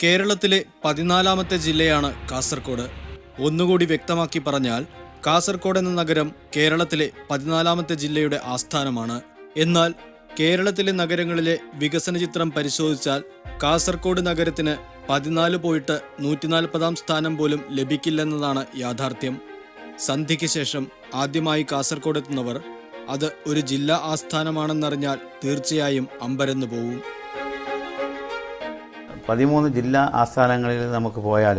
കേരളത്തിലെ 14ാമത്തെ ജില്ലയാണ് കാസർഗോഡ്. ഒന്നുകൂടി വ്യക്തമാക്കി പറഞ്ഞാൽ കാസർഗോഡ് എന്ന നഗരം കേരളത്തിലെ 14ാമത്തെ ജില്ലയുടെ ആസ്ഥാനമാണ്. എന്നാൽ കേരളത്തിലെ നഗരങ്ങളിലെ വികസന ചിത്രം പരിശോധിച്ചാൽ കാസർഗോഡ് നഗരത്തിന് 14 പോയിട്ട് 140ാം സ്ഥാനം പോലും ലഭിക്കില്ലെന്നതാണ് യാഥാർത്ഥ്യം. സന്ധ്യയ്ക്ക് ശേഷം ആദ്യമായി കാസർഗോഡ് എത്തുന്നവർ അത് ഒരു ജില്ലാ ആസ്ഥാനമാണെന്നറിഞ്ഞാൽ തീർച്ചയായും അമ്പരന്നു പോവും. 13 ജില്ലാ ആസ്ഥാനങ്ങളിൽ നമുക്ക് പോയാൽ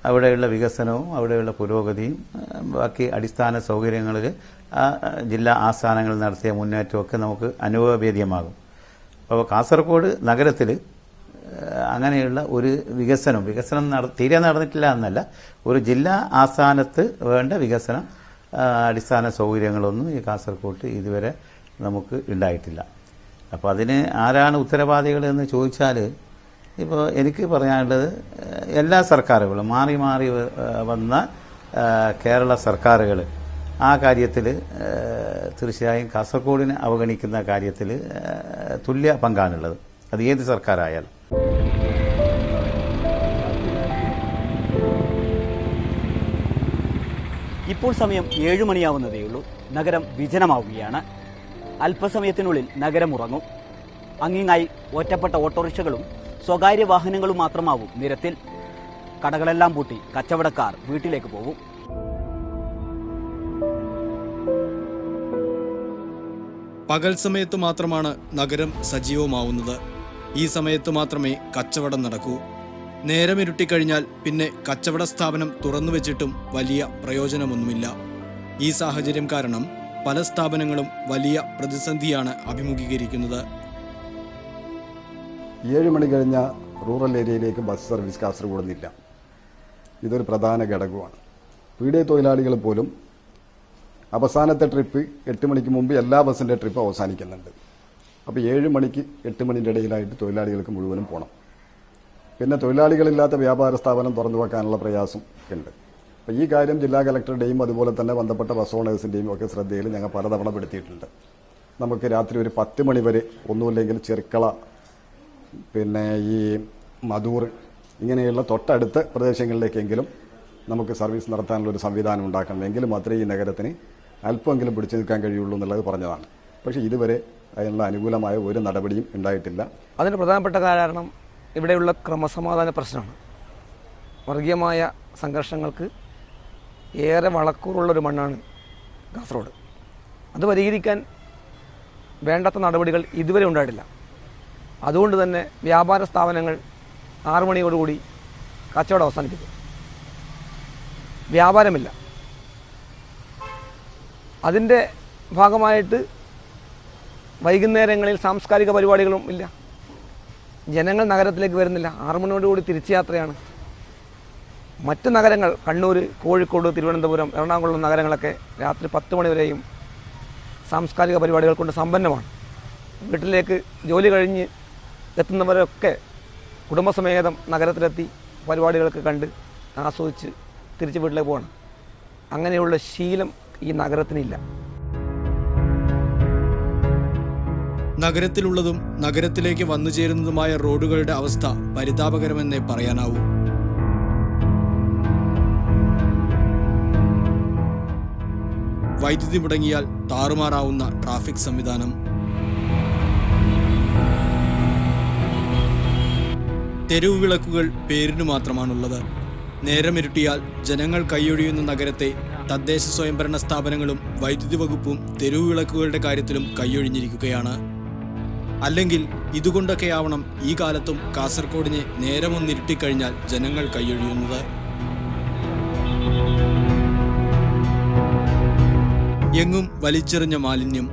അവിടെയുള്ള വികസനവും അവിടെയുള്ള പുരോഗതിയും ബാക്കി അടിസ്ഥാന സൗകര്യങ്ങളിൽ ആ ജില്ലാ ആസ്ഥാനങ്ങളിൽ നടത്തിയ മുന്നേറ്റമൊക്കെ നമുക്ക് അനുഭവവേദ്യമാകും. അപ്പോൾ കാസർഗോഡ് നഗരത്തിൽ അങ്ങനെയുള്ള ഒരു വികസനം തീരെ നടന്നിട്ടില്ല എന്നല്ല, ഒരു ജില്ലാ ആസ്ഥാനത്ത് വേണ്ട വികസനം അടിസ്ഥാന സൗകര്യങ്ങളൊന്നും ഈ കാസർഗോഡ് ഇതുവരെ നമുക്ക് ഉണ്ടായിട്ടില്ല. അപ്പോൾ അതിന് ആരാണ് ഉത്തരവാദികൾ എന്ന് ചോദിച്ചാൽ, ഇപ്പോൾ എനിക്ക് പറയാനുള്ളത് എല്ലാ സർക്കാരുകളും മാറി മാറി വന്ന കേരള സർക്കാരുകൾ ആ കാര്യത്തിൽ തീർച്ചയായും കാസർഗോഡിനെ അവഗണിക്കുന്ന കാര്യത്തിൽ തുല്യ പങ്കാണുള്ളത്. അത് ഏത് സർക്കാരായാലും. ഇപ്പോൾ സമയം 7 മണിയാവുന്നതേയുള്ളൂ. നഗരം വിജനമാവുകയാണ്. അല്പസമയത്തിനുള്ളിൽ നഗരം ഉറങ്ങും. അങ്ങിങ്ങായി ഒറ്റപ്പെട്ട ഓട്ടോറിക്ഷകളും സ്വകാര്യ വാഹനങ്ങളും മാത്രമാവും നിരത്തിൽ. കടകളെല്ലാം പൂട്ടി കച്ചവടക്കാർ വീട്ടിലേക്ക് പോകും. പകൽ സമയത്ത് മാത്രമാണ് നഗരം സജീവമാവുന്നത്. ഈ സമയത്ത് മാത്രമേ കച്ചവടം നടക്കൂ. നേരം ഇരുട്ടിക്കഴിഞ്ഞാൽ പിന്നെ കച്ചവട സ്ഥാപനം തുറന്നു വെച്ചിട്ടും വലിയ പ്രയോജനമൊന്നുമില്ല. ഈ സാഹചര്യം കാരണം പല സ്ഥാപനങ്ങളും വലിയ പ്രതിസന്ധിയാണ് അഭിമുഖീകരിക്കുന്നത്. 7 മണി കഴിഞ്ഞ റൂറൽ ഏരിയയിലേക്ക് ബസ് സർവീസ് കാസർഗോഡ് നിന്നില്ല. ഇതൊരു പ്രധാന ഘടകമാണ്. പീഡിയ തൊഴിലാളികൾ പോലും അവസാനത്തെ ട്രിപ്പ് 8 മണിക്ക് മുമ്പ് എല്ലാ ബസ്സിൻ്റെ ട്രിപ്പ് അവസാനിക്കുന്നുണ്ട്. അപ്പോൾ 7 മണിക്ക് 8 മണിൻ്റെ ഇടയിലായിട്ട് തൊഴിലാളികൾക്ക് മുഴുവനും പോകണം. പിന്നെ തൊഴിലാളികളില്ലാത്ത വ്യാപാര സ്ഥാപനം തുറന്നു വെക്കാനുള്ള പ്രയാസം ഉണ്ട്. അപ്പോൾ ഈ കാര്യം ജില്ലാ കലക്ടറുടെയും അതുപോലെ തന്നെ ബന്ധപ്പെട്ട ബസ് ഓണേഴ്സിൻ്റെയും ഒക്കെ ശ്രദ്ധയിൽ ഞങ്ങൾ പലതവണ പെടുത്തിയിട്ടുണ്ട്. നമുക്ക് രാത്രി ഒരു 10 മണി വരെ ഒന്നുമില്ലെങ്കിൽ ചെറുക്കള, പിന്നെ ഈ മധൂർ, ഇങ്ങനെയുള്ള തൊട്ടടുത്ത പ്രദേശങ്ങളിലേക്കെങ്കിലും നമുക്ക് സർവീസ് നടത്താനുള്ളൊരു സംവിധാനം ഉണ്ടാക്കണമെങ്കിൽ മാത്രമേ ഈ നഗരത്തിന് അല്പമെങ്കിലും പിടിച്ചു നിൽക്കാൻ കഴിയുള്ളൂ എന്നുള്ളത് പറഞ്ഞതാണ്. പക്ഷേ ഇതുവരെ അതിനുള്ള അനുകൂലമായ ഒരു നടപടിയും ഉണ്ടായിട്ടില്ല. അതിന് പ്രധാനപ്പെട്ട കാരണം ഇവിടെയുള്ള ക്രമസമാധാന പ്രശ്നമാണ്. വർഗീയമായ സംഘർഷങ്ങൾക്ക് ഏറെ വളക്കൂറുള്ളൊരു മണ്ണാണ് കാസർഗോഡ്. അത് പരിഹരിക്കാൻ വേണ്ടാത്ത നടപടികൾ ഇതുവരെ ഉണ്ടായിട്ടില്ല. അതുകൊണ്ട് തന്നെ വ്യാപാര സ്ഥാപനങ്ങൾ 6 മണിയോടുകൂടി കച്ചവടം അവസാനിപ്പിക്കും. വ്യാപാരമില്ല. അതിൻ്റെ ഭാഗമായിട്ട് വൈകുന്നേരങ്ങളിൽ സാംസ്കാരിക പരിപാടികളും ഇല്ല. ജനങ്ങൾ നഗരത്തിലേക്ക് വരുന്നില്ല. 6 മണിയോടുകൂടി തിരിച്ചു യാത്രയാണ്. മറ്റ് നഗരങ്ങൾ കണ്ണൂർ, കോഴിക്കോട്, തിരുവനന്തപുരം, എറണാകുളം നഗരങ്ങളൊക്കെ രാത്രി 10 മണി വരെയും സാംസ്കാരിക പരിപാടികൾ കൊണ്ട് സമ്പന്നമാണ്. വീട്ടിലേക്ക് ജോലി കഴിഞ്ഞ് എത്തുന്നവരൊക്കെ കുടുംബസമേതം നഗരത്തിലെത്തി പരിപാടികളൊക്കെ കണ്ട് ആസ്വദിച്ച് തിരിച്ച് വീട്ടിലേക്ക് പോകണം. അങ്ങനെയുള്ള ശീലം ഈ നഗരത്തിനില്ല. നഗരത്തിലുള്ളതും നഗരത്തിലേക്ക് വന്നു ചേരുന്നതുമായ റോഡുകളുടെ അവസ്ഥ പരിതാപകരമെന്നേ പറയാനാവൂ. വൈദ്യുതി മുടങ്ങിയാൽ താറുമാറാവുന്ന ട്രാഫിക് സംവിധാനം, തെരുവ് വിളക്കുകൾ പേരിനു മാത്രമാണുള്ളത്. നേരമിരുട്ടിയാൽ ജനങ്ങൾ കൈയൊഴിയുന്ന നഗരത്തെ തദ്ദേശ സ്വയംഭരണ സ്ഥാപനങ്ങളും വൈദ്യുതി വകുപ്പും തെരുവ് വിളക്കുകളുടെ കാര്യത്തിലും കൈയൊഴിഞ്ഞിരിക്കുകയാണ്. അല്ലെങ്കിൽ ഇതുകൊണ്ടൊക്കെയാവണം ഈ കാലത്തും കാസർഗോഡിനെ നേരമൊന്നിരുട്ടിക്കഴിഞ്ഞാൽ ജനങ്ങൾ കൈയൊഴിയുന്നത്. എങ്ങും വലിച്ചെറിഞ്ഞ മാലിന്യം,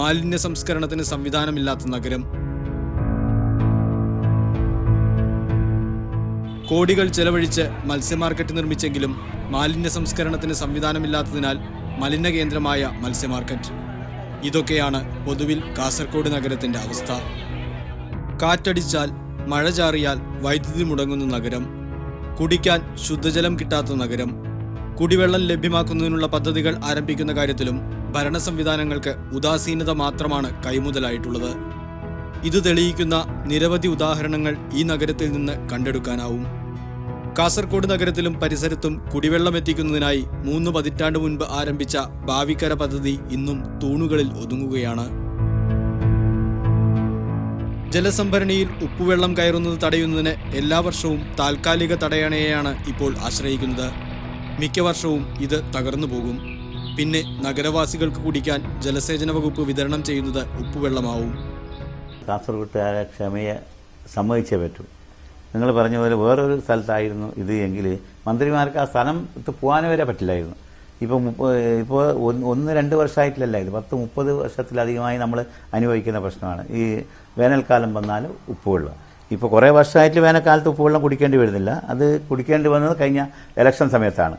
മാലിന്യ സംസ്കരണത്തിന് സംവിധാനമില്ലാത്ത നഗരം. കോടികൾ ചെലവഴിച്ച് മത്സ്യമാർക്കറ്റ് നിർമ്മിച്ചെങ്കിലും മാലിന്യ സംസ്കരണത്തിന് സംവിധാനമില്ലാത്തതിനാൽ മലിനകേന്ദ്രമായ മത്സ്യമാർക്കറ്റ്. ഇതൊക്കെയാണ് പൊതുവിൽ കാസർഗോഡ് നഗരത്തിൻ്റെ അവസ്ഥ. കാറ്റടിച്ചാൽ, മഴ ചാറിയാൽ വൈദ്യുതി മുടങ്ങുന്ന നഗരം, കുടിക്കാൻ ശുദ്ധജലം കിട്ടാത്ത നഗരം, കുടിവെള്ളം ലഭ്യമാക്കുന്നതിനുള്ള പദ്ധതികൾ ആരംഭിക്കുന്ന കാര്യത്തിലും ഭരണ സംവിധാനങ്ങൾക്ക് ഉദാസീനത മാത്രമാണ് കൈമുതലായിട്ടുള്ളത്. ഇത് തെളിയിക്കുന്ന നിരവധി ഉദാഹരണങ്ങൾ ഈ നഗരത്തിൽ നിന്ന് കണ്ടെടുക്കാനാവും. കാസർഗോഡ് നഗരത്തിലും പരിസരത്തും കുടിവെള്ളം എത്തിക്കുന്നതിനായി 3 പതിറ്റാണ്ട് മുൻപ് ആരംഭിച്ച ഭാവിക്കര പദ്ധതി ഇന്നും തൂണുകളിൽ ഒതുങ്ങുകയാണ്. ജലസംഭരണിയിൽ ഉപ്പുവെള്ളം കയറുന്നത് തടയുന്നതിന് എല്ലാ വർഷവും താൽക്കാലിക തടയണയെയാണ് ഇപ്പോൾ ആശ്രയിക്കുന്നത്. മിക്ക വർഷവും ഇത് തകർന്നു പോകും. പിന്നെ നഗരവാസികൾക്ക് കുടിക്കാൻ ജലസേചന വകുപ്പ് വിതരണം ചെയ്യുന്നത് ഉപ്പുവെള്ളമാവും. കാസർഗോട്ടുകാരെ ക്ഷമയെ സമ്മതിച്ചേ പറ്റൂ. നിങ്ങൾ പറഞ്ഞ പോലെ വേറൊരു സ്ഥലത്തായിരുന്നു ഇത് എങ്കിൽ മന്ത്രിമാർക്ക് ആ സ്ഥലം പോകാൻ വരെ പറ്റില്ലായിരുന്നു. ഇപ്പോൾ 1-2 വർഷമായിട്ടില്ലല്ല, ഇത് 10-30 വർഷത്തിലധികമായി നമ്മൾ അനുഭവിക്കുന്ന പ്രശ്നമാണ് ഈ വേനൽക്കാലം വന്നാൽ ഉപ്പുവെള്ളം. ഇപ്പോൾ കുറേ വർഷമായിട്ട് വേനൽക്കാലത്ത് ഉപ്പുവെള്ളം കുടിക്കേണ്ടി വരുന്നില്ല. അത് കുടിക്കേണ്ടി വന്നത് കഴിഞ്ഞ ഇലക്ഷൻ സമയത്താണ്.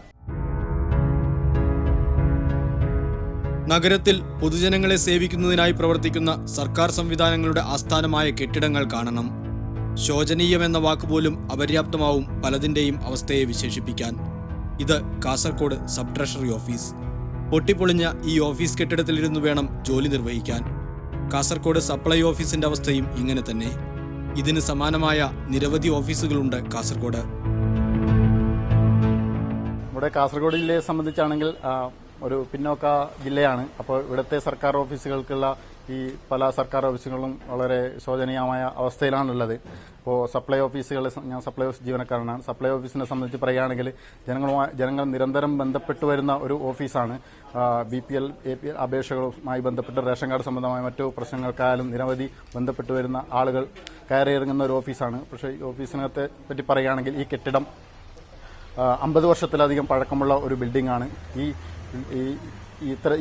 നഗരത്തിൽ പൊതുജനങ്ങളെ സേവിക്കുന്നതിനായി പ്രവർത്തിക്കുന്ന സർക്കാർ സംവിധാനങ്ങളുടെ ആസ്ഥാനമായ കെട്ടിടങ്ങൾ കാണണം. ശോചനീയമെന്ന വാക്കുപോലും അപര്യാപ്തമാവും പലതിൻ്റെയും അവസ്ഥയെ വിശേഷിപ്പിക്കാൻ. ഇത് കാസർഗോഡ് സബ് ട്രഷറി ഓഫീസ്. പൊട്ടിപ്പൊളിഞ്ഞ ഈ ഓഫീസ് കെട്ടിടത്തിലിരുന്നു വേണം ജോലി നിർവഹിക്കാൻ. കാസർഗോഡ് സപ്ലൈ ഓഫീസിന്റെ അവസ്ഥയും ഇങ്ങനെ തന്നെ. ഇതിന് സമാനമായ നിരവധി ഓഫീസുകളുണ്ട് കാസർഗോഡ്. ഇവിടെ കാസർഗോഡ് ജില്ലയെ സംബന്ധിച്ചാണെങ്കിൽ ഒരു പിന്നോക്ക ജില്ലയാണ്. അപ്പോൾ ഇവിടുത്തെ സർക്കാർ ഓഫീസുകൾക്കുള്ള ഈ പല സർക്കാർ ഓഫീസുകളും വളരെ ശോചനീയമായ അവസ്ഥയിലാണുള്ളത്. ഇപ്പോൾ സപ്ലൈ ഓഫീസുകൾ, ഞാൻ സപ്ലൈ ഓഫീസ് ജീവനക്കാരനാണ്. സപ്ലൈ ഓഫീസിനെ സംബന്ധിച്ച് പറയുകയാണെങ്കിൽ ജനങ്ങൾ നിരന്തരം ബന്ധപ്പെട്ടു വരുന്ന ഒരു ഓഫീസാണ്. BPL APL അപേക്ഷകളുമായി ബന്ധപ്പെട്ട് റേഷൻ കാർഡ് സംബന്ധമായ മറ്റു പ്രശ്നങ്ങൾക്കായാലും നിരവധി ബന്ധപ്പെട്ടു വരുന്ന ആളുകൾ കയറിയിറങ്ങുന്ന ഒരു ഓഫീസാണ്. പക്ഷേ ഈ ഓഫീസിനകത്തെ പറ്റി പറയുകയാണെങ്കിൽ ഈ കെട്ടിടം 50 വർഷത്തിലധികം പഴക്കമുള്ള ഒരു ബിൽഡിംഗാണ്.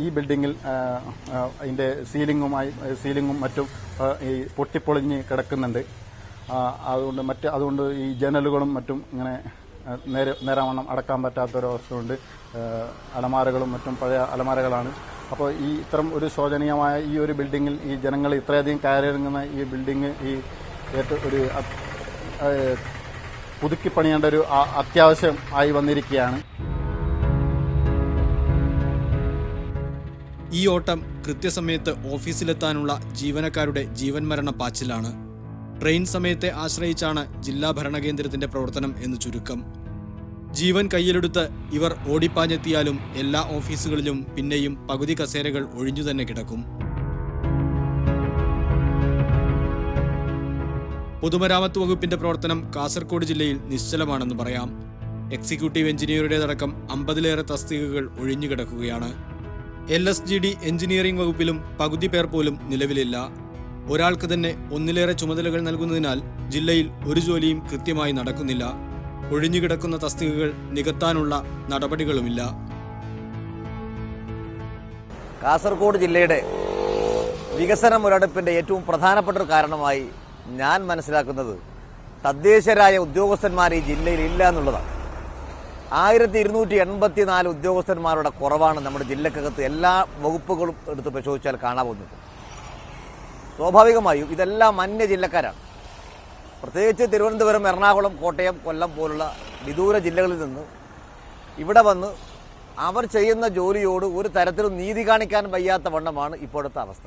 ഈ ബിൽഡിങ്ങിൽ അതിന്റെ സീലിംഗും മറ്റും ഈ പൊട്ടിപ്പൊളിഞ്ഞ് കിടക്കുന്നുണ്ട്. അതുകൊണ്ട് ഈ ജനലുകളും മറ്റും ഇങ്ങനെ നേരാവണ്ണം അടക്കാൻ പറ്റാത്തൊരവസ്ഥയുണ്ട്. അലമാരകളും മറ്റും പഴയ അലമാരകളാണ്. അപ്പോൾ ഇത്തരം ഒരു ശോചനീയമായ ഈ ഒരു ബിൽഡിങ്ങിൽ ഈ ജനങ്ങൾ ഇത്രയധികം കയറിയിറങ്ങുന്ന ഈ ബിൽഡിംഗ് ഒരു പുതുക്കി പണിയേണ്ട ഒരു അത്യാവശ്യം ആയി വന്നിരിക്കുകയാണ്. ഈ ഓട്ടം കൃത്യസമയത്ത് ഓഫീസിലെത്താനുള്ള ജീവനക്കാരുടെ ജീവൻ മരണ പാച്ചിലാണ്. ട്രെയിൻ സമയത്തെ ആശ്രയിച്ചാണ് ജില്ലാ ഭരണകേന്ദ്രത്തിന്റെ പ്രവർത്തനം എന്ന് ചുരുക്കം. ജീവൻ കയ്യിലെടുത്ത് ഇവർ ഓടിപ്പാഞ്ഞെത്തിയാലും എല്ലാ ഓഫീസുകളിലും പിന്നെയും പകുതി കസേരകൾ ഒഴിഞ്ഞു തന്നെ കിടക്കും. പൊതുമരാമത്ത് വകുപ്പിന്റെ പ്രവർത്തനം കാസർഗോഡ് ജില്ലയിൽ നിശ്ചലമാണെന്ന് പറയാം. എക്സിക്യൂട്ടീവ് എഞ്ചിനീയറുടേതടക്കം 50-ലേറെ തസ്തികകൾ ഒഴിഞ്ഞുകിടക്കുകയാണ്. LSGD എഞ്ചിനീയറിംഗ് വകുപ്പിലും പകുതി പേർ പോലും നിലവിലില്ല. ഒരാൾക്ക് തന്നെ 1-ലേറെ ചുമതലകൾ നൽകുന്നതിനാൽ ജില്ലയിൽ ഒരു ജോലിയും കൃത്യമായി നടക്കുന്നില്ല. ഒഴിഞ്ഞുകിടക്കുന്ന തസ്തികകൾ നികത്താനുള്ള നടപടികളുമില്ല. കാസർഗോഡ് ജില്ലയുടെ വികസന മുരടിപ്പിന്റെ ഏറ്റവും പ്രധാനപ്പെട്ട ഒരു കാരണമായി ഞാൻ മനസ്സിലാക്കുന്നത് തദ്ദേശരായ ഉദ്യോഗസ്ഥന്മാർ ഈ ജില്ലയിൽ ഇല്ല എന്നുള്ളതാണ്. 1284 ഉദ്യോഗസ്ഥന്മാരുടെ കുറവാണ് നമ്മുടെ ജില്ലക്കകത്ത് എല്ലാ വകുപ്പുകളും എടുത്ത് പരിശോധിച്ചാൽ കാണാവുന്നത്. സ്വാഭാവികമായും ഇതെല്ലാം അന്യ ജില്ലക്കാരാണ്. പ്രത്യേകിച്ച് തിരുവനന്തപുരം, എറണാകുളം, കോട്ടയം, കൊല്ലം പോലുള്ള വിദൂര ജില്ലകളിൽ നിന്ന് ഇവിടെ വന്ന് അവർ ചെയ്യുന്ന ജോലിയോട് ഒരു തരത്തിലും നീതി കാണിക്കാൻ വയ്യാത്ത വണ്ണമാണ് ഇപ്പോഴത്തെ അവസ്ഥ.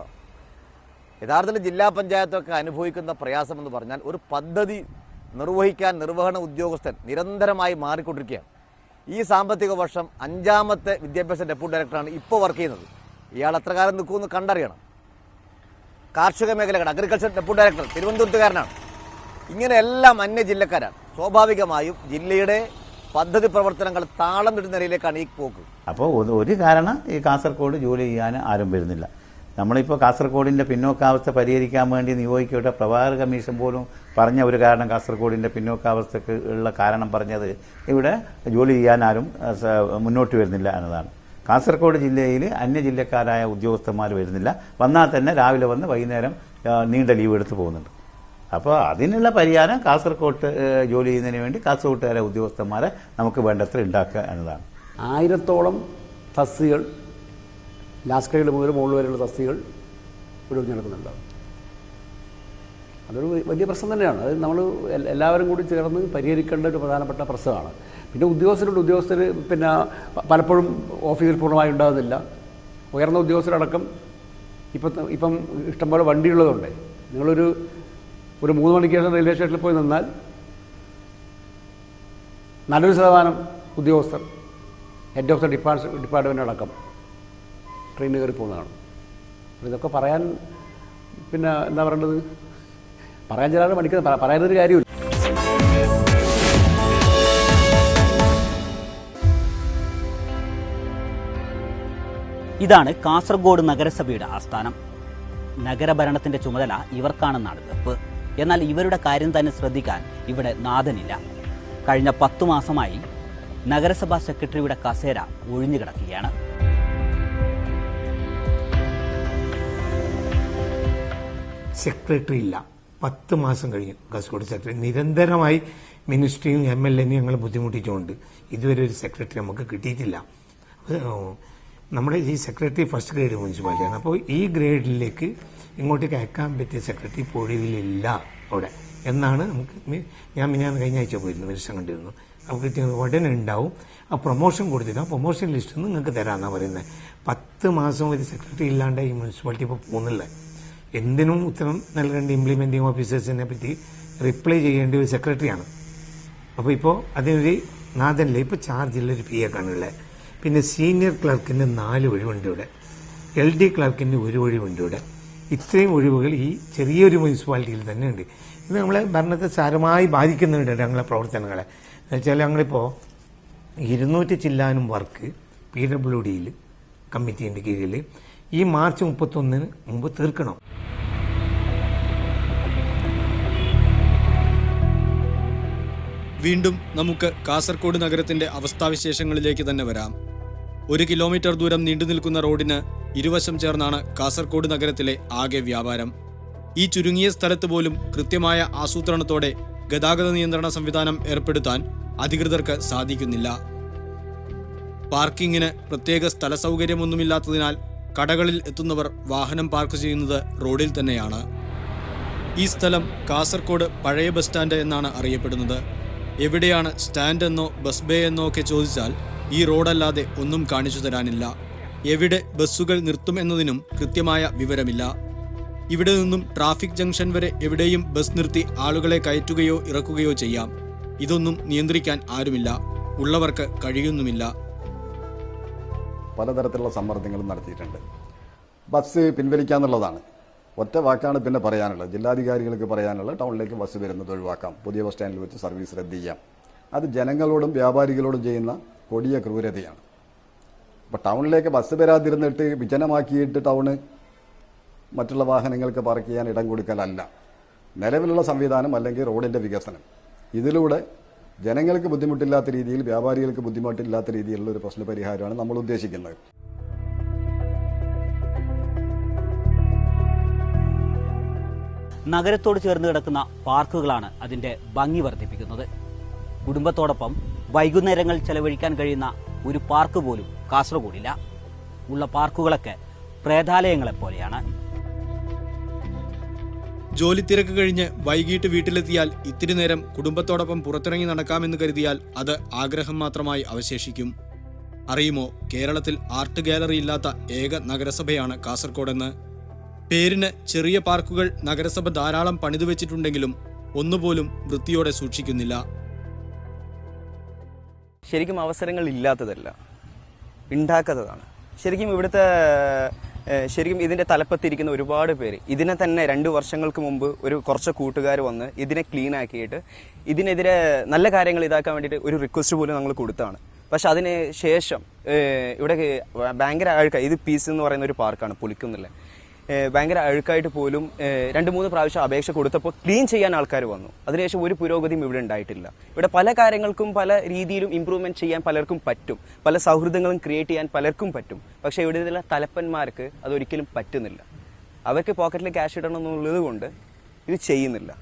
യഥാർത്ഥത്തിൽ ജില്ലാ പഞ്ചായത്തൊക്കെ അനുഭവിക്കുന്ന പ്രയാസമെന്ന് പറഞ്ഞാൽ ഒരു പദ്ധതി നിർവഹിക്കാൻ നിർവഹണ ഉദ്യോഗസ്ഥൻ നിരന്തരമായി മാറിക്കൊണ്ടിരിക്കുകയാണ്. ഈ സാമ്പത്തിക വർഷം 5ാമത്തെ വിദ്യാഭ്യാസ ഡെപ്യൂട്ടി ഡയറക്ടറാണ് ഇപ്പോൾ വർക്ക് ചെയ്യുന്നത്. ഇയാൾ എത്ര കാലം നിൽക്കുമെന്ന് കണ്ടറിയണം. കാർഷിക മേഖലയുടെ അഗ്രികൾച്ചർ ഡെപ്യൂട്ടി ഡയറക്ടർ തിരുവനന്തപുരത്തുകാരനാണ്. ഇങ്ങനെ എല്ലാം അന്യ ജില്ലക്കാരാണ്. സ്വാഭാവികമായും ജില്ലയുടെ പദ്ധതി പ്രവർത്തനങ്ങൾ താളം തെറ്റുന്ന നിലയിലേക്കാണ് ഈ പോക്ക്. അപ്പോൾ ഒരു കാരണം ഈ കാസർഗോഡ് ജോലി ചെയ്യാൻ ആരും വരുന്നില്ല. നമ്മളിപ്പോൾ കാസർഗോഡിൻ്റെ പിന്നോക്കാവസ്ഥ പരിഹരിക്കാൻ വേണ്ടി നിയോഗിക്കപ്പെട്ട പ്രഭാകർ കമ്മീഷൻ പോലും പറഞ്ഞ ഒരു കാരണം കാസർഗോഡിൻ്റെ പിന്നോക്കാവസ്ഥക്ക് ഉള്ള കാരണം പറഞ്ഞത് ഇവിടെ ജോലി ചെയ്യാൻ ആരും മുന്നോട്ട് വരുന്നില്ല എന്നതാണ്. കാസർഗോഡ് ജില്ലയിൽ അന്യ ജില്ലക്കാരായ ഉദ്യോഗസ്ഥന്മാർ വരുന്നില്ല. വന്നാൽ തന്നെ രാവിലെ വന്ന് വൈകുന്നേരം നീണ്ട ലീവ് എടുത്ത് പോകുന്നുണ്ട്. അപ്പോൾ അതിനുള്ള പരിഹാരം കാസർഗോഡ് ജോലി ചെയ്യുന്നതിന് വേണ്ടി കാസർഗോട്ടുകാരെ ഉദ്യോഗസ്ഥന്മാരെ നമുക്ക് വേണ്ടത്ര ഉണ്ടാക്കുക എന്നതാണ്. 1000-ഓളം തസ്തികൾ, ലാസ്റ്റ് ഗ്രേഡ് മുതൽ മുകളിൽ വരെയുള്ള തസ്തികൾ ഇവിടെ നടക്കുന്നുണ്ടാവും. അതൊരു വലിയ പ്രശ്നം തന്നെയാണ്. അത് നമ്മൾ എല്ലാവരും കൂടി ചേർന്ന് പരിഹരിക്കേണ്ട ഒരു പ്രധാനപ്പെട്ട പ്രശ്നമാണ്. പിന്നെ ഉദ്യോഗസ്ഥർ പിന്നെ പലപ്പോഴും ഓഫീസിൽ പൂർണ്ണമായി ഉണ്ടാകുന്നില്ല. ഉയർന്ന ഉദ്യോഗസ്ഥരടക്കം ഇപ്പം ഇഷ്ടംപോലെ വണ്ടിയുള്ളതുകൊണ്ട് നിങ്ങളൊരു 3 മണിക്ക് ശേഷം റെയിൽവേ സ്റ്റേഷനിൽ പോയി നിന്നാൽ നല്ലൊരു ശതമാനം ഉദ്യോഗസ്ഥർ ഹെഡ് ഓഫ് ദ ഡിപ്പാർട്ട്മെൻ്റ് അടക്കം ട്രെയിനിൽ കയറി പോകുന്നതാണ്. ഇതൊക്കെ പറയാൻ പിന്നെ എന്താ പറയേണ്ടത്, പറയാൻ ചില മടിക്കുന്നത്, പറയാനൊരു കാര്യമില്ല. ഇതാണ് കാസർഗോഡ് നഗരസഭയുടെ ആസ്ഥാനം. നഗരഭരണത്തിന്റെ ചുമതല ഇവർക്കാണെന്നാണ് വെപ്പ്. എന്നാൽ ഇവരുടെ കാര്യം തന്നെ ശ്രദ്ധിക്കാൻ ഇവിടെ നാഥനില്ല. കഴിഞ്ഞ 10 മാസമായി നഗരസഭാ സെക്രട്ടറിയുടെ കസേര ഒഴിഞ്ഞുകിടക്കുകയാണ്. സെക്രട്ടറി ഇല്ല. 10 മാസം കഴിഞ്ഞു കാസർഗോഡ് സെക്രട്ടറി. നിരന്തരമായി മിനിസ്ട്രിയും MLA-യും ഞങ്ങൾ ബുദ്ധിമുട്ടിച്ചുകൊണ്ട് ഇതുവരെ ഒരു സെക്രട്ടറി നമുക്ക് കിട്ടിയിട്ടില്ല. നമ്മുടെ ഈ സെക്രട്ടറി ഫസ്റ്റ് ഗ്രേഡ് മുനിസിപ്പാലിറ്റിയാണ്. അപ്പോൾ ഈ ഗ്രേഡിലേക്ക് ഇങ്ങോട്ടേക്ക് അയക്കാൻ പറ്റിയ സെക്രട്ടറി ഇപ്പോൾ ഒഴിവിലില്ല അവിടെ എന്നാണ് നമുക്ക്. ഞാൻ കഴിഞ്ഞ ആഴ്ച പോയിരുന്നു, മിനിസ്റ്റർ കണ്ടിരുന്നു. അപ്പോൾ ഉടനെ ഉണ്ടാവും. ആ പ്രൊമോഷൻ കൊടുത്തിട്ട് ആ പ്രൊമോഷൻ ലിസ്റ്റ് നിങ്ങൾക്ക് തരാമെന്നാണ് പറയുന്നത്. 10 മാസം ഒരു സെക്രട്ടറി ഇല്ലാണ്ട് ഈ മുനിസിപ്പാലിറ്റി ഇപ്പോൾ പോകുന്നില്ല. എന്തിനും ഉത്തരം നൽകേണ്ട ഇംപ്ലിമെൻറ്റിംഗ് ഓഫീസേഴ്സിനെ പറ്റി റിപ്ലൈ ചെയ്യേണ്ട ഒരു സെക്രട്ടറിയാണ്. അപ്പോൾ ഇപ്പോൾ അതിനൊരു നാഥനില്ല. ഇപ്പോൾ ചാർജുള്ളൊരു PA കാണുള്ളത്. പിന്നെ സീനിയർ ക്ലർക്കിൻ്റെ 4 ഒഴിവുണ്ട് ഇവിടെ. LD ക്ലർക്കിൻ്റെ 1 ഒഴിവുണ്ട് ഇവിടെ. ഇത്രയും ഒഴിവുകൾ ഈ ചെറിയൊരു മുനിസിപ്പാലിറ്റിയിൽ തന്നെ ഉണ്ട്. ഇത് നമ്മളെ ഭരണത്തെ സാരമായി ബാധിക്കുന്നുണ്ട് ഞങ്ങളെ പ്രവർത്തനങ്ങളെ. എന്നുവെച്ചാൽ ഞങ്ങളിപ്പോൾ 200 ചില്ലാനും വർക്ക് PWDയിൽ കമ്മിറ്റീൻ്റെ കീഴിൽ ഈ മാർച്ച് 31 മുമ്പ് തീർക്കണം. വീണ്ടും നമുക്ക് കാസർഗോഡ് നഗരത്തിന്റെ അവസ്ഥാവിശേഷങ്ങളിലേക്ക് തന്നെ വരാം. 1 കിലോമീറ്റർ ദൂരം നീണ്ടുനിൽക്കുന്ന റോഡിന് ഇരുവശം ചേർന്നാണ് കാസർഗോഡ് നഗരത്തിലെ ആകെ വ്യാപാരം. ഈ ചുരുങ്ങിയ സ്ഥലത്ത് പോലും കൃത്യമായ ആസൂത്രണത്തോടെ ഗതാഗത നിയന്ത്രണ സംവിധാനം ഏർപ്പെടുത്താൻ അധികൃതർക്ക് സാധിക്കുന്നില്ല. പാർക്കിങ്ങിന് പ്രത്യേക സ്ഥല സൗകര്യമൊന്നുമില്ലാത്തതിനാൽ കടകളിൽ എത്തുന്നവർ വാഹനം പാർക്ക് ചെയ്യുന്നത് റോഡിൽ തന്നെയാണ്. ഈ സ്ഥലം കാസർഗോഡ് പഴയ ബസ് സ്റ്റാൻഡ് എന്നാണ് അറിയപ്പെടുന്നത്. എവിടെയാണ് സ്റ്റാൻഡ് എന്നോ ബസ് ബേ എന്നോ ഒക്കെ ചോദിച്ചാൽ ഈ റോഡല്ലാതെ ഒന്നും കാണിച്ചു തരാനില്ല. എവിടെ ബസ്സുകൾ നിർത്തും എന്നതിനും കൃത്യമായ വിവരമില്ല. ഇവിടെ നിന്നും ട്രാഫിക് ജംഗ്ഷൻ വരെ എവിടെയും ബസ് നിർത്തി ആളുകളെ കയറ്റുകയോ ഇറക്കുകയോ ചെയ്യാം. ഇതൊന്നും നിയന്ത്രിക്കാൻ ആരുമില്ല, ഉള്ളവർക്ക് കഴിയുന്നുമില്ല. പലതരത്തിലുള്ള സമ്മർദ്ദങ്ങളും നടത്തിയിട്ടുണ്ട്. ബസ് പിൻവലിക്കാന്നുള്ളതാണ് ഒറ്റ വാക്കാണ് പിന്നെ പറയാനുള്ളത്. ജില്ലാധികാരികൾക്ക് പറയാനുള്ളത് ടൗണിലേക്ക് ബസ് വരുന്നത് ഒഴിവാക്കാം, പുതിയ ബസ് സ്റ്റാൻഡിൽ വെച്ച് സർവീസ് റദ്ദ് ചെയ്യാം. അത് ജനങ്ങളോടും വ്യാപാരികളോടും ചെയ്യുന്ന കൊടിയ ക്രൂരതയാണ്. ഇപ്പോൾ ടൗണിലേക്ക് ബസ് വരാതിരുന്നിട്ട് വിജനമാക്കിയിട്ട് ടൗണ് മറ്റുള്ള വാഹനങ്ങൾക്ക് പാർക്ക് ചെയ്യാൻ ഇടം കൊടുക്കലല്ല. നിലവിലുള്ള സംവിധാനം അല്ലെങ്കിൽ റോഡിൻ്റെ വികസനം, ഇതിലൂടെ ജനങ്ങൾക്ക് ബുദ്ധിമുട്ടില്ലാത്ത രീതിയിൽ, വ്യാപാരികൾക്ക് ബുദ്ധിമുട്ടില്ലാത്ത രീതിയിലുള്ള ഒരു പ്രശ്ന പരിഹാരമാണ് നമ്മൾ ഉദ്ദേശിക്കുന്നത്. നഗരത്തോട് ചേർന്ന് കിടക്കുന്ന പാർക്കുകളാണ് അതിൻ്റെ ഭംഗി വർദ്ധിപ്പിക്കുന്നത്. കുടുംബത്തോടൊപ്പം വൈകുന്നേരങ്ങൾ ചെലവഴിക്കാൻ കഴിയുന്ന ഒരു പാർക്ക് പോലും കാസർഗോഡില്ല. ഉള്ള പാർക്കുകളൊക്കെ പ്രേതാലയങ്ങളെപ്പോലെയാണ്. ജോലി തിരക്ക് കഴിഞ്ഞ് വൈകിട്ട് വീട്ടിലെത്തിയാൽ ഇത്തിരി നേരം കുടുംബത്തോടൊപ്പം പുറത്തിറങ്ങി നടക്കാമെന്ന് കരുതിയാൽ അത് ആഗ്രഹം മാത്രമായി അവശേഷിക്കും. അറിയുമോ, കേരളത്തിൽ ആർട്ട് ഗാലറി ഇല്ലാത്ത ഏക നഗരസഭയാണ് കാസർഗോഡെന്ന്. പേരിന് ചെറിയ പാർക്കുകൾ നഗരസഭ ധാരാളം പണിതുവെച്ചിട്ടുണ്ടെങ്കിലും ഒന്നുപോലും വൃത്തിയോടെ സൂക്ഷിക്കുന്നില്ല. ശരിക്കും അവസരങ്ങൾ ഇല്ലാത്തതല്ല, ഉണ്ടാക്കാത്തതാണ്. ശരിക്കും ഇതിൻ്റെ തലപ്പത്തിരിക്കുന്ന ഒരുപാട് പേര് ഇതിനെ തന്നെ 2 വർഷങ്ങൾക്ക് മുമ്പ് കുറച്ച് കൂട്ടുകാർ വന്ന് ഇതിനെ ക്ലീൻ ആക്കിയിട്ട് ഇതിനെതിരെ നല്ല കാര്യങ്ങൾ ഇതാക്കാൻ വേണ്ടിയിട്ട് ഒരു റിക്വസ്റ്റ് പോലും ഞങ്ങൾ കൊടുത്താണ്. പക്ഷെ അതിന് ശേഷം ഇവിടെ ഭയങ്കര അഴുക്കായി. ഇത് പീസ് എന്ന് പറയുന്ന ഒരു പാർക്കാണ്, പൊളിക്കുന്നില്ല. ഭയങ്കര അഴുക്കായിട്ട് പോലും 2-3 പ്രാവശ്യം അപേക്ഷ കൊടുത്തപ്പോൾ ക്ലീൻ ചെയ്യാൻ ആൾക്കാർ വന്നു. അതിനുശേഷം ഒരു പുരോഗതിയും ഇവിടെ ഉണ്ടായിട്ടില്ല. ഇവിടെ പല കാര്യങ്ങൾക്കും പല രീതിയിലും ഇമ്പ്രൂവ്മെൻറ്റ് ചെയ്യാൻ പലർക്കും പറ്റും, പല സൗഹൃദങ്ങളും ക്രിയേറ്റ് ചെയ്യാൻ പലർക്കും പറ്റും. പക്ഷേ ഇവിടെയുള്ള തലപ്പന്മാർക്ക് അതൊരിക്കലും പറ്റുന്നില്ല. അവർക്ക് പോക്കറ്റിൽ ക്യാഷ് ഇടണം എന്നുള്ളത് കൊണ്ട് ഇത് ചെയ്യുന്നില്ല.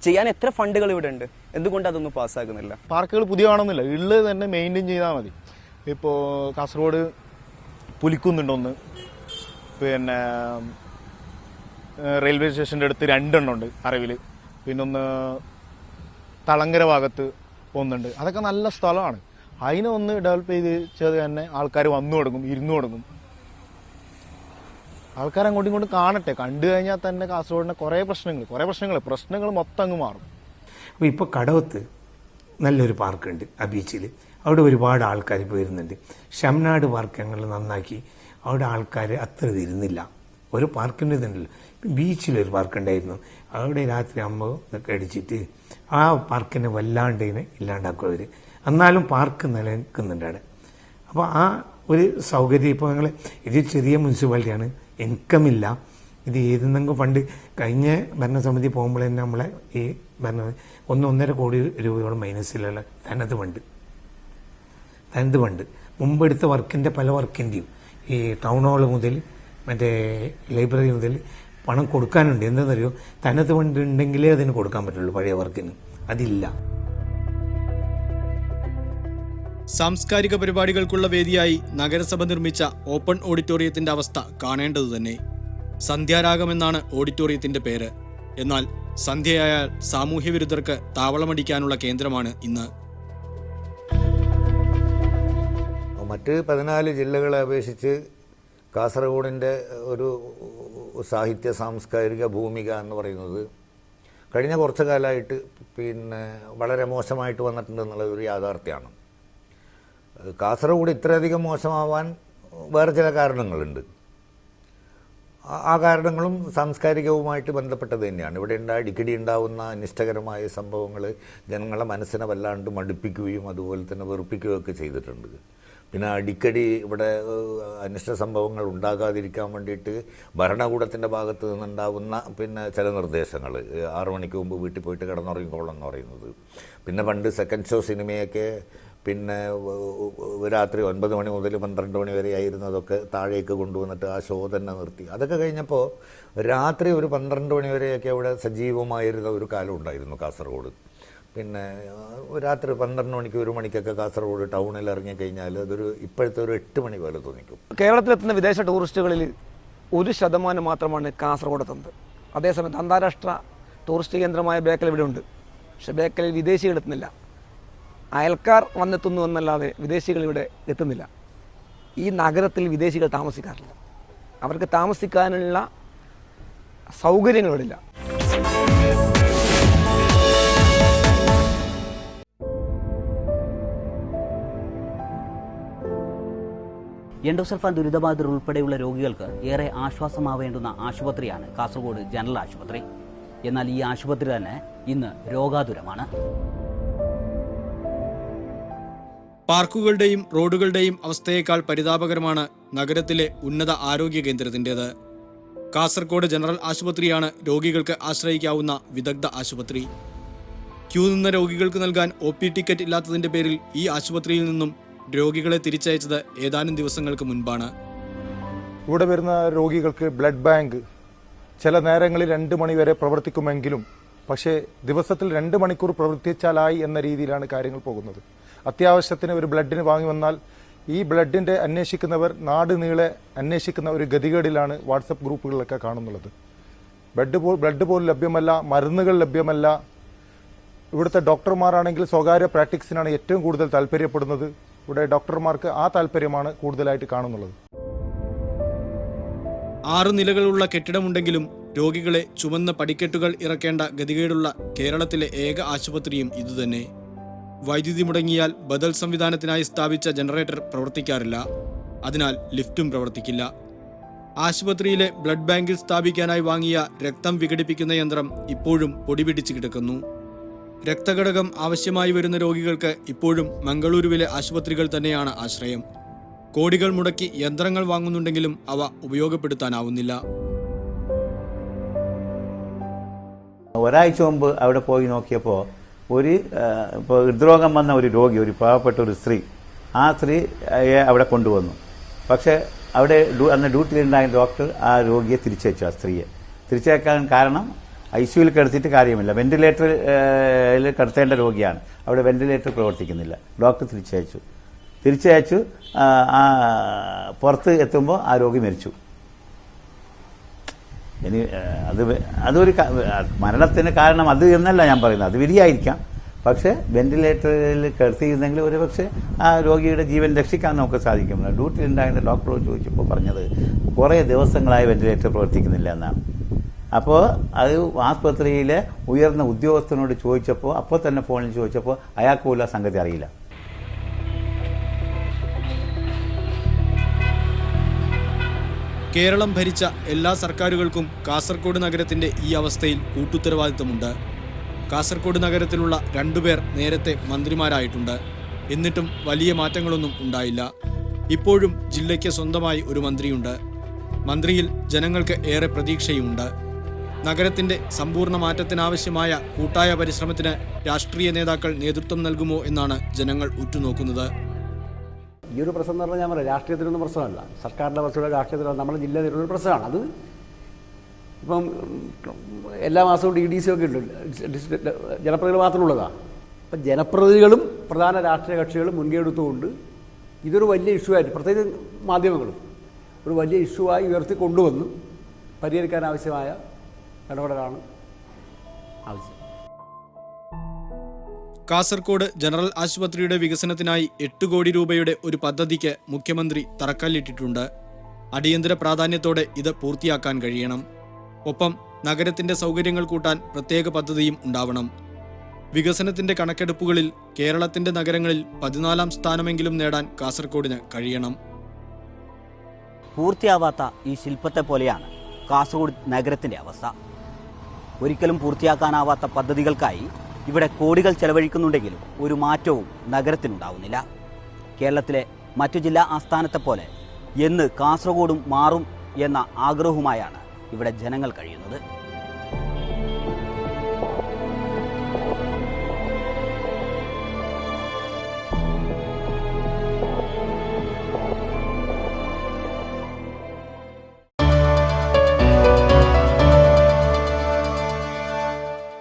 ചെയ്യാൻ എത്ര ഫണ്ടുകൾ ഇവിടെ ഉണ്ട്, എന്തുകൊണ്ട് അതൊന്നും പാസ്സാകുന്നില്ല? പാർക്കുകൾ പുതിയ കാണുന്നില്ല, ഉള്ളത് തന്നെ മെയിൻറ്റെയിൻ ചെയ്താൽ മതി. ഇപ്പോൾ കാസർഗോഡ് പുലിക്കുന്നുണ്ടൊന്ന്, പിന്നെ റെയിൽവേ സ്റ്റേഷൻ്റെ അടുത്ത് 2 എണ്ണം ഉണ്ട് അറിവിൽ, പിന്നൊന്ന് തളങ്കര ഭാഗത്ത് ഒന്നുണ്ട്. അതൊക്കെ നല്ല സ്ഥലമാണ്. അതിനെ ഒന്ന് ഡെവലപ്പ് ചെയ്ത് തന്നെ ആൾക്കാർ വന്നു തുടങ്ങും, ഇരുന്നു തുടങ്ങും. ആൾക്കാർ അങ്ങോട്ടും ഇങ്ങോട്ടും കാണട്ടെ. കണ്ടു കഴിഞ്ഞാൽ തന്നെ കാസർഗോഡിനെ കുറേ പ്രശ്നങ്ങൾ മൊത്തം അങ്ങ് മാറും. അപ്പോൾ ഇപ്പോൾ കടവത്ത് നല്ലൊരു പാർക്കുണ്ട് ആ ബീച്ചിൽ. അവിടെ ഒരുപാട് ആൾക്കാർ ഇപ്പോൾ വരുന്നുണ്ട്. ഷംനാട് പാർക്ക് ഞങ്ങൾ നന്നാക്കി. അവിടെ ആൾക്കാർ അത്ര വരുന്നില്ല. ഒരു പാർക്കിൻ്റെ ഇതുണ്ടല്ലോ. ബീച്ചിലൊരു പാർക്കുണ്ടായിരുന്നു. അവിടെ രാത്രി അമ്മ ഇതൊക്കെ അടിച്ചിട്ട് ആ പാർക്കിനെ വല്ലാണ്ട് ഇല്ലാണ്ടാക്കും അവർ. എന്നാലും പാർക്ക് നിലനിൽക്കുന്നുണ്ട് അവിടെ. അപ്പോൾ ആ ഒരു സൗകര്യം ഇപ്പോൾ ഞങ്ങൾ ഇത് ചെറിയ മുനിസിപ്പാലിറ്റിയാണ്, ഇൻകമില്ല. ഇത് ഏതെങ്കിലും ഫണ്ട് കഴിഞ്ഞ ഭരണസമിതി പോകുമ്പോൾ തന്നെ നമ്മളെ ഈ 1.5 കോടി രൂപയോളം മൈനസിലുള്ള തനത് ഫണ്ട് മുമ്പെടുത്ത വർക്കിൻ്റെ പല വർക്കിൻ്റെയും ഈ ടൗൺ ഹാൾ മുതൽ മറ്റേ ലൈബ്രറി മുതൽ പണം കൊടുക്കാനുണ്ട്. എന്താണെന്നറിയോ, തനത് ഫണ്ട് ഉണ്ടെങ്കിലേ അതിന് കൊടുക്കാൻ പറ്റുള്ളൂ. പഴയ വർക്കിന് അതില്ല. സാംസ്കാരിക പരിപാടികൾക്കുള്ള വേദിയായി നഗരസഭ നിർമ്മിച്ച ഓപ്പൺ ഓഡിറ്റോറിയത്തിന്റെ അവസ്ഥ കാണേണ്ടതുതന്നെ. സന്ധ്യാരാഗമെന്നാണ് ഓഡിറ്റോറിയത്തിന്റെ പേര്. എന്നാൽ സന്ധ്യയായാൽ സാമൂഹ്യ വിരുദ്ധർക്ക് താവളമടിക്കാനുള്ള കേന്ദ്രമാണ് ഇന്ന്. മറ്റ് 14 ജില്ലകളെ അപേക്ഷിച്ച് കാസർഗോഡിൻ്റെ ഒരു സാഹിത്യ സാംസ്കാരിക ഭൂമിക എന്ന് പറയുന്നത് കഴിഞ്ഞ കുറച്ചു കാലമായിട്ട് വളരെ മോശമായിട്ട് വന്നിട്ടുണ്ട് എന്നുള്ളത് ഒരു യാഥാർത്ഥ്യമാണ്. കാസർഗോഡ് ഇത്രയധികം മോശമാവാൻ വേറെ ചില കാരണങ്ങളുണ്ട്. ആ കാരണങ്ങളും സാംസ്കാരികവുമായിട്ട് ബന്ധപ്പെട്ടത് തന്നെയാണ്. ഇവിടെ അടിക്കടി ഉണ്ടാവുന്ന അനിഷ്ടകരമായ സംഭവങ്ങൾ ജനങ്ങളെ മനസ്സിനെ വല്ലാണ്ട് മടുപ്പിക്കുകയും അതുപോലെ തന്നെ വെറുപ്പിക്കുകയൊക്കെ ചെയ്തിട്ടുണ്ട്. പിന്നെ അടിക്കടി ഇവിടെ അനിഷ്ട സംഭവങ്ങൾ ഉണ്ടാകാതിരിക്കാൻ വേണ്ടിയിട്ട് ഭരണകൂടത്തിൻ്റെ ഭാഗത്ത് നിന്നുണ്ടാവുന്ന ചില നിർദ്ദേശങ്ങൾ, 6 മണിക്ക് മുമ്പ് വീട്ടിൽ പോയിട്ട് കിടന്നുറങ്ങിക്കോളാം എന്ന് പറയുന്നത്. പിന്നെ പണ്ട് സെക്കൻഡ് ഷോ സിനിമയൊക്കെ രാത്രി 9 മണി മുതൽ 12 മണി വരെ ആയിരുന്നതൊക്കെ താഴേക്ക് കൊണ്ടുവന്നിട്ട് ആ ഷോ തന്നെ നിർത്തി. അതൊക്കെ കഴിഞ്ഞപ്പോൾ രാത്രി ഒരു 12 മണി വരെയൊക്കെ അവിടെ സജീവമായിരുന്ന ഒരു കാലം ഉണ്ടായിരുന്നു കാസർഗോഡ്. രാത്രി 12 മണിക്ക് 1 മണിക്കൊക്കെ കാസർഗോഡ് ടൗണിൽ ഇറങ്ങിക്കഴിഞ്ഞാൽ അതൊരു ഇപ്പോഴത്തെ ഒരു 8 മണി പോലെ തോന്നിക്കും. കേരളത്തിലെത്തുന്ന വിദേശ ടൂറിസ്റ്റുകളിൽ 1% മാത്രമാണ് കാസർഗോഡ് എത്തുന്നത്. അതേസമയത്ത് അന്താരാഷ്ട്ര ടൂറിസ്റ്റ് കേന്ദ്രമായ ബേക്കൽ ഇവിടെ ഉണ്ട്. പക്ഷേ ബേക്കലിൽ വിദേശികൾ എത്തുന്നില്ല. അയൽക്കാർ വന്നെത്തുന്നു എന്നല്ലാതെ വിദേശികൾ ഇവിടെ എത്തുന്നില്ല. ഈ നഗരത്തിൽ വിദേശികൾ താമസിക്കാറില്ല. അവർക്ക് താമസിക്കാനുള്ള സൗകര്യങ്ങളില്ല. എൻഡോസൾഫാൻ ദുരിതബാധിതർ ഉൾപ്പെടെയുള്ള രോഗികൾക്ക് ഏറെ ആശ്വാസമാവേണ്ടുന്ന ആശുപത്രിയാണ് കാസർഗോഡ് ജനറൽ ആശുപത്രി. എന്നാൽ ഈ ആശുപത്രി തന്നെ ഇന്ന് രോഗാതുരമാണ്. പാർക്കുകളുടെയും റോഡുകളുടെയും അവസ്ഥയേക്കാൾ പരിതാപകരമാണ് നഗരത്തിലെ ഉന്നത ആരോഗ്യ കേന്ദ്രത്തിൻ്റേത്. കാസർഗോഡ് ജനറൽ ആശുപത്രിയാണ് രോഗികൾക്ക് ആശ്രയിക്കാവുന്ന വിദഗ്ധ ആശുപത്രി. ക്യൂ നിന്ന രോഗികൾക്ക് നൽകാൻ OP ടിക്കറ്റ് ഇല്ലാത്തതിൻ്റെ പേരിൽ ഈ ആശുപത്രിയിൽ നിന്നും രോഗികളെ തിരിച്ചയച്ചത് ഏതാനും ദിവസങ്ങൾക്ക് മുൻപാണ്. ഇവിടെ വരുന്ന രോഗികൾക്ക് ബ്ലഡ് ബാങ്ക് ചില നേരങ്ങളിൽ 2 മണി വരെ പ്രവർത്തിക്കുമെങ്കിലും പക്ഷേ ദിവസത്തിൽ 2 മണിക്കൂർ പ്രവർത്തിച്ചാലായി എന്ന രീതിയിലാണ് കാര്യങ്ങൾ പോകുന്നത്. അത്യാവശ്യത്തിന് ഒരു ബ്ലഡിന് വാങ്ങി വന്നാൽ ഈ ബ്ലഡിൻ്റെ അന്വേഷിക്കുന്നവർ നാട് നീളെ അന്വേഷിക്കുന്ന ഒരു ഗതികേടിലാണ് വാട്സപ്പ് ഗ്രൂപ്പുകളിലൊക്കെ കാണുന്നുള്ളത്. ബ്ലഡ് പോലും ലഭ്യമല്ല, മരുന്നുകൾ ലഭ്യമല്ല. ഇവിടുത്തെ ഡോക്ടർമാരാണെങ്കിൽ സ്വകാര്യ പ്രാക്ടീസിനാണ് ഏറ്റവും കൂടുതൽ താല്പര്യപ്പെടുന്നത്. ഇവിടെ ഡോക്ടർമാർക്ക് ആ താല്പര്യമാണ് കൂടുതലായിട്ട് കാണുന്നുള്ളത്. 6 നിലകളുള്ള കെട്ടിടമുണ്ടെങ്കിലും രോഗികളെ ചുമന്ന പടിക്കെട്ടുകൾ ഇറക്കേണ്ട ഗതികേടുള്ള കേരളത്തിലെ ഏക ആശുപത്രിയും ഇതുതന്നെ. വൈദ്യുതി മുടങ്ങിയാൽ ബദൽ സംവിധാനത്തിനായി സ്ഥാപിച്ച ജനറേറ്റർ പ്രവർത്തിക്കാറില്ല. അതിനാൽ ലിഫ്റ്റും പ്രവർത്തിക്കില്ല. ആശുപത്രിയിലെ ബ്ലഡ് ബാങ്കിൽ സ്ഥാപിക്കാനായി വാങ്ങിയ രക്തം വിഘടിപ്പിക്കുന്ന യന്ത്രം ഇപ്പോഴും പൊടിപിടിച്ച് കിടക്കുന്നു. രക്തഘടകം ആവശ്യമായി വരുന്ന രോഗികൾക്ക് ഇപ്പോഴും മംഗളൂരുവിലെ ആശുപത്രികൾ തന്നെയാണ് ആശ്രയം. കോടികൾ മുടക്കി യന്ത്രങ്ങൾ വാങ്ങുന്നുണ്ടെങ്കിലും അവ ഉപയോഗപ്പെടുത്താനാവുന്നില്ല. ഒരാഴ്ച മുമ്പ് അവിടെ പോയി നോക്കിയപ്പോൾ ഇപ്പോൾ ഹൃദ്രോഗം വന്ന ഒരു രോഗി, ഒരു പാവപ്പെട്ട ഒരു സ്ത്രീ, ആ സ്ത്രീയെ അവിടെ കൊണ്ടുവന്നു. പക്ഷേ അവിടെ അന്ന് ഡ്യൂട്ടിയിലുണ്ടായ ഡോക്ടർ ആ രോഗിയെ തിരിച്ചയച്ചു. ആ സ്ത്രീയെ തിരിച്ചയക്കാൻ കാരണം ICUവിൽ കിടത്തിയിട്ട് കാര്യമില്ല, വെന്റിലേറ്ററിൽ കിടത്തേണ്ട രോഗിയാണ്. അവിടെ വെന്റിലേറ്റർ പ്രവർത്തിക്കുന്നില്ല. ഡോക്ടർ തിരിച്ചയച്ചു. പുറത്ത് എത്തുമ്പോൾ ആ രോഗി മരിച്ചു. ഇനി അതൊരു മരണത്തിന് കാരണം അത് എന്നല്ല ഞാൻ പറയുന്നത്, അത് വിധിയായിരിക്കാം. പക്ഷേ വെന്റിലേറ്ററിൽ കിടത്തിയിരുന്നെങ്കിൽ ഒരുപക്ഷെ ആ രോഗിയുടെ ജീവൻ രക്ഷിക്കാൻ നമുക്ക് സാധിക്കും. ഡ്യൂട്ടിയിലുണ്ടായിരുന്ന ഡോക്ടറോട് ചോദിച്ചപ്പോൾ പറഞ്ഞത് കുറേ ദിവസങ്ങളായി വെന്റിലേറ്റർ പ്രവർത്തിക്കുന്നില്ല എന്നാണ്. അപ്പോൾ അത് ആസ്പത്രിയിലെ ഉയർന്ന ഉദ്യോഗസ്ഥനോട് ചോദിച്ചപ്പോൾ, അപ്പോൾ തന്നെ ഫോണിൽ ചോദിച്ചപ്പോൾ അയാൾക്ക് പോലും സംഗതി അറിയില്ല. കേരളം ഭരിച്ച എല്ലാ സർക്കാരുകൾക്കും കാസർഗോഡ് നഗരത്തിന്റെ ഈ അവസ്ഥയിൽ കൂട്ടുത്തരവാദിത്തമുണ്ട്. കാസർഗോഡ് നഗരത്തിലുള്ള 2 പേർ നേരത്തെ മന്ത്രിമാരായിട്ടുണ്ട്. എന്നിട്ടും വലിയ മാറ്റങ്ങളൊന്നും ഉണ്ടായില്ല. ഇപ്പോഴും ജില്ലയ്ക്ക് സ്വന്തമായി ഒരു മന്ത്രിയുണ്ട്. മന്ത്രിയിൽ ജനങ്ങൾക്ക് ഏറെ പ്രതീക്ഷയുമുണ്ട്. നഗരത്തിന്റെ സമ്പൂർണ്ണ മാറ്റത്തിനാവശ്യമായ കൂട്ടായ പരിശ്രമത്തിന് രാഷ്ട്രീയ നേതാക്കൾ നേതൃത്വം നൽകുമോ എന്നാണ് ജനങ്ങൾ ഉറ്റുനോക്കുന്നത്. ഈ ഒരു പ്രശ്നം എന്ന് പറഞ്ഞാൽ ഞാൻ പറയാം, രാഷ്ട്രീയത്തിനൊന്നും പ്രശ്നമല്ല, സർക്കാരിൻ്റെ പ്രശ്നമുള്ള രാഷ്ട്രീയത്തിലുള്ള നമ്മുടെ ജില്ല നേരിടുന്ന പ്രശ്നമാണ്. അത് ഇപ്പം എല്ലാ മാസവും DDC ഒക്കെ ഉണ്ട്, ജനപ്രതിനിധികൾ മാത്രമുള്ളതാണ്. അപ്പം ജനപ്രതിനിധികളും പ്രധാന രാഷ്ട്രീയ കക്ഷികളും മുൻകൈ എടുത്തുകൊണ്ട് ഇതൊരു വലിയ ഇഷ്യൂ ആയിട്ട്, പ്രത്യേകിച്ച് മാധ്യമങ്ങളും ഒരു വലിയ ഇഷ്യൂ ആയി ഉയർത്തി കൊണ്ടുവന്ന് പരിഹരിക്കാൻ ആവശ്യമായ ഇടപെടലാണ് ആവശ്യം. കാസർഗോഡ് ജനറൽ ആശുപത്രിയുടെ വികസനത്തിനായി 8 കോടി രൂപയുടെ ഒരു പദ്ധതിക്ക് മുഖ്യമന്ത്രി തറക്കല്ലിട്ടിട്ടുണ്ട്. അടിയന്തര പ്രാധാന്യത്തോടെ ഇത് പൂർത്തിയാക്കാൻ കഴിയണം. ഒപ്പം നഗരത്തിന്റെ സൗകര്യങ്ങൾ കൂട്ടാൻ പ്രത്യേക പദ്ധതിയും ഉണ്ടാവണം. വികസനത്തിന്റെ കണക്കെടുപ്പുകളിൽ കേരളത്തിന്റെ നഗരങ്ങളിൽ 14ാം സ്ഥാനമെങ്കിലും നേടാൻ കാസർഗോഡിന് കഴിയണം. പൂർത്തിയാവാത്ത ഈ ശില്പത്തെ പോലെയാണ് കാസർഗോഡ് നഗരത്തിന്റെ അവസ്ഥ. ഒരിക്കലും പൂർത്തിയാക്കാനാവാത്ത പദ്ധതികൾക്കായി ഇവിടെ കോടികൾ ചെലവഴിക്കുന്നുണ്ടെങ്കിലും ഒരു മാറ്റവും നഗരത്തിനുണ്ടാവുന്നില്ല. കേരളത്തിലെ മറ്റു ജില്ലാ ആസ്ഥാനത്തെ പോലെ എന്ന് കാസർഗോഡും മാറും എന്ന ആഗ്രഹവുമായാണ് ഇവിടെ ജനങ്ങൾ കഴിയുന്നത്.